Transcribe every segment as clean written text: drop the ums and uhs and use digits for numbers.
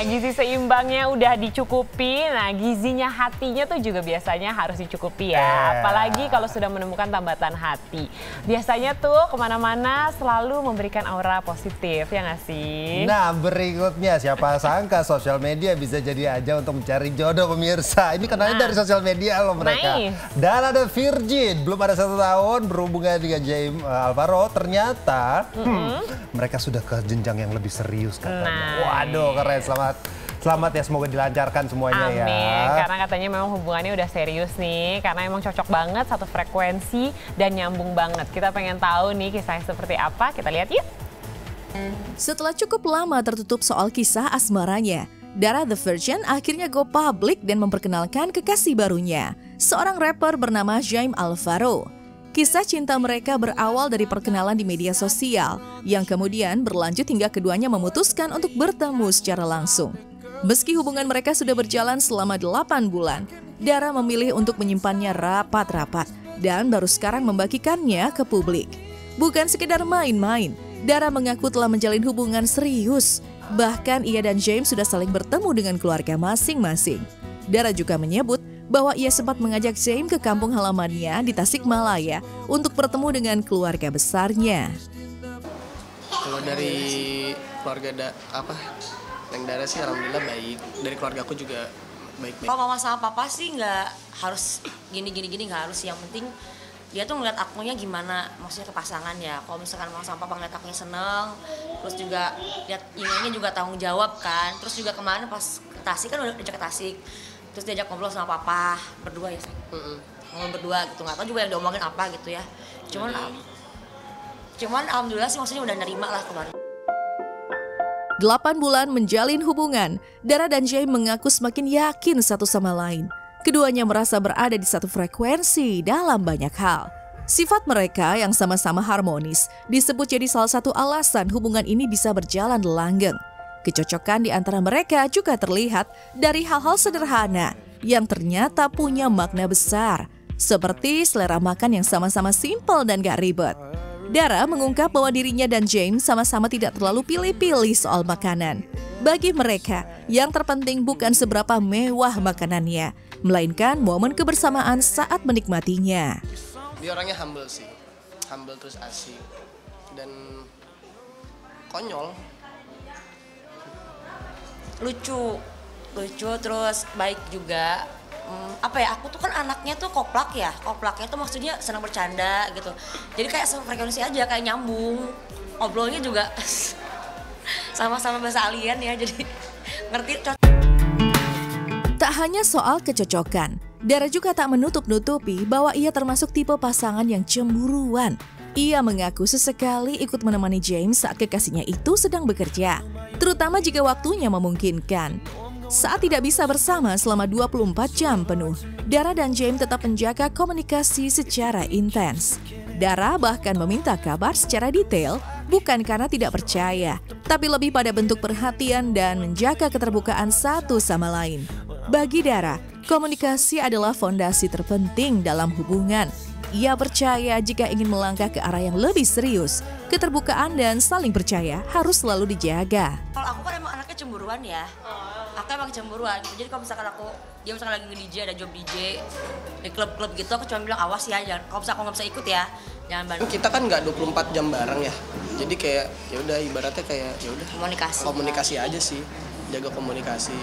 Nah, gizi seimbangnya udah dicukupi, nah gizinya hatinya tuh juga biasanya harus dicukupi ya. Apalagi kalau sudah menemukan tambatan hati. Biasanya tuh kemana-mana selalu memberikan aura positif, ya nggak sih? Nah, berikutnya siapa sangka sosial media bisa jadi aja untuk mencari jodoh pemirsa. Ini kenalnya dari sosial media loh mereka. Dan ada Virgin, belum ada 1 tahun berhubungan dengan James Alvaro. Ternyata mereka sudah ke jenjang yang lebih serius katanya. Waduh, keren. Selamat ya, semoga dilancarkan semuanya. Amin. Ya. Karena katanya memang hubungannya udah serius nih, karena emang cocok banget, satu frekuensi dan nyambung banget. Kita pengen tahu nih kisahnya seperti apa, kita lihat yuk. Setelah cukup lama tertutup soal kisah asmaranya, Dara The Virgin akhirnya go public dan memperkenalkan kekasih barunya, seorang rapper bernama James Alvaro. Kisah cinta mereka berawal dari perkenalan di media sosial, yang kemudian berlanjut hingga keduanya memutuskan untuk bertemu secara langsung. Meski hubungan mereka sudah berjalan selama 8 bulan, Dara memilih untuk menyimpannya rapat-rapat dan baru sekarang membagikannya ke publik. Bukan sekedar main-main, Dara mengaku telah menjalin hubungan serius. Bahkan ia dan James sudah saling bertemu dengan keluarga masing-masing. Dara juga menyebut bahwa ia sempat mengajak James ke kampung halamannya di Tasikmalaya untuk bertemu dengan keluarga besarnya. Kalau dari keluarga Neng Dara sih alhamdulillah baik. Dari keluarga aku juga baik-baik. Kalau mama sama papa sih nggak harus gini-gini nggak harus. Yang penting dia tuh ngeliat akunya gimana, maksudnya ke pasangan ya. Kalau misalkan mama sama papa ngeliat akunya seneng, terus juga lihat emailnya juga tanggung jawab kan. Terus juga kemarin pas ke Tasik kan udah ke Tasik. Terus diajak ngobrol sama papa berdua ya, ngobrol berdua gitu, nggak tahu juga yang diomongin apa gitu ya. Cuman alhamdulillah sih maksudnya udah nerima lah kemarin. 8 bulan menjalin hubungan, Dara dan James mengaku semakin yakin satu sama lain. Keduanya merasa berada di satu frekuensi dalam banyak hal. Sifat mereka yang sama-sama harmonis disebut jadi salah satu alasan hubungan ini bisa berjalan langgeng. Kecocokan di antara mereka juga terlihat dari hal-hal sederhana yang ternyata punya makna besar, seperti selera makan yang sama-sama simpel dan gak ribet. Dara mengungkap bahwa dirinya dan James sama-sama tidak terlalu pilih-pilih soal makanan. Bagi mereka, yang terpenting bukan seberapa mewah makanannya, melainkan momen kebersamaan saat menikmatinya. Dia orangnya humble sih, humble terus asik dan konyol. Lucu terus baik juga. Aku tuh kan anaknya tuh koplaknya tuh maksudnya senang bercanda gitu. Jadi kayak frekuensi aja, kayak nyambung. Ngobrolnya juga sama-sama bahasa alien ya, jadi ngerti. Tak hanya soal kecocokan, Dara juga tak menutup-nutupi bahwa ia termasuk tipe pasangan yang cemburuan. Ia mengaku sesekali ikut menemani James saat kekasihnya itu sedang bekerja, terutama jika waktunya memungkinkan. Saat tidak bisa bersama selama 24 jam penuh, Dara dan James tetap menjaga komunikasi secara intens. Dara bahkan meminta kabar secara detail, bukan karena tidak percaya, tapi lebih pada bentuk perhatian dan menjaga keterbukaan satu sama lain. Bagi Dara, komunikasi adalah fondasi terpenting dalam hubungan. Ia percaya jika ingin melangkah ke arah yang lebih serius, keterbukaan dan saling percaya harus selalu dijaga. Kalau aku kan emang anaknya cemburuan ya. Aku emang cemburuan. Jadi kalau misalkan dia misalkan lagi nge-DJ, ada job DJ di klub-klub gitu, aku cuma bilang awas ya, jangan. Kalau misalkan aku nggak bisa ikut ya, jangan bantu. Kita kan nggak 24 jam bareng ya. Jadi kayak ya udah ibaratnya kayak ya udah komunikasi aja sih, jaga komunikasi.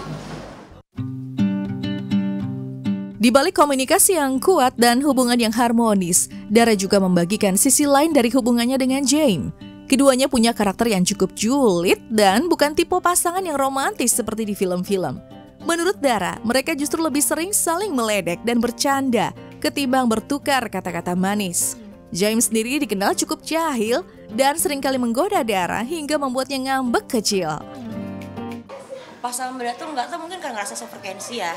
Di balik komunikasi yang kuat dan hubungan yang harmonis, Dara juga membagikan sisi lain dari hubungannya dengan James. Keduanya punya karakter yang cukup julid dan bukan tipe pasangan yang romantis seperti di film-film. Menurut Dara, mereka justru lebih sering saling meledek dan bercanda ketimbang bertukar kata-kata manis. James sendiri dikenal cukup jahil dan seringkali menggoda Dara hingga membuatnya ngambek kecil. Pasangan beda tuh nggak tahu, mungkin karena ngerasa sefrekuensi ya,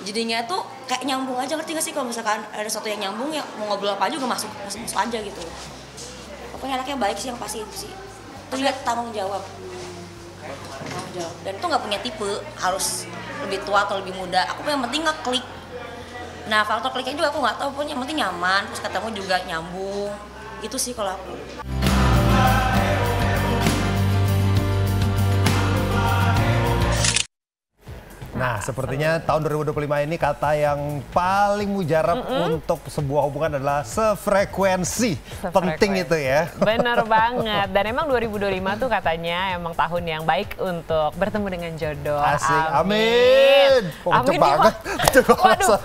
jadinya tuh kayak nyambung aja, ngerti gak sih? Kalau misalkan ada sesuatu yang nyambung ya mau ngobrol apa juga masuk aja gitu. Pokoknya anaknya baik sih, yang pasti itu sih. Terus juga tanggung jawab dan itu nggak punya tipe harus lebih tua atau lebih muda. Aku yang penting ngeklik. Nah, faktor kliknya juga aku nggak tahu, pokoknya yang penting nyaman, terus ketemu juga nyambung. Itu sih kalau aku. Nah, sepertinya tahun 2025 ini kata yang paling mujarab untuk sebuah hubungan adalah sefrekuensi. Penting itu ya. Bener banget. Dan emang 2025 tuh katanya emang tahun yang baik untuk bertemu dengan jodoh. Asik, amin. Amin banget. Waduh,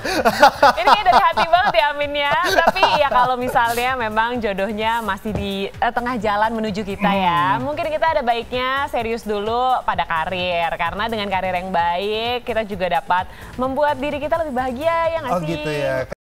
ini kayak dari hati banget ya aminnya. Tapi ya kalau misalnya memang jodohnya masih di tengah jalan menuju kita ya. Mungkin kita ada baiknya serius dulu pada karir. Karena dengan karir yang baik, kita juga dapat membuat diri kita lebih bahagia, ya nggak sih? Oh gitu ya.